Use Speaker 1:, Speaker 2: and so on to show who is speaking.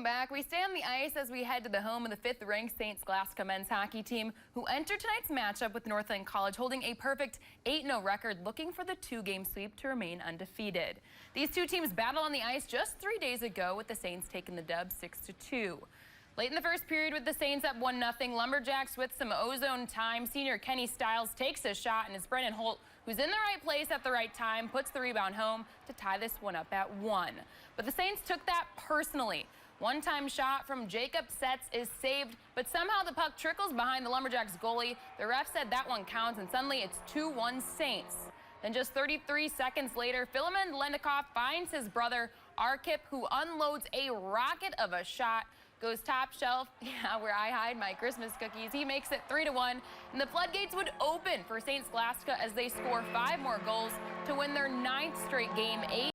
Speaker 1: back. We stay on the ice as we head to the home of the 5th-ranked St. Scholastica men's hockey team, who entered tonight's matchup with Northland College, holding a perfect 8-0 record, looking for the 2-game sweep to remain undefeated. These two teams battled on the ice just 3 days ago, with the Saints taking the dub 6-2. Late in the first period, with the Saints up 1-0, Lumberjacks with some ozone time. Senior Kenny Stiles takes a shot, and it's Brennan Holt, who's in the right place at the right time, puts the rebound home to tie this one up at 1. But the Saints took that personally. One-time shot from Jacob Setz is saved, but somehow the puck trickles behind the Lumberjacks goalie. The ref said that one counts, and suddenly it's 2-1 Saints. Then just 33 seconds later, Philemon Lendikoff finds his brother Arkip, who unloads a rocket of a shot. Goes top shelf, yeah, where I hide my Christmas cookies. He makes it 3-1, and the floodgates would open for St. Scholastica as they score 5 more goals to win their 9th straight game.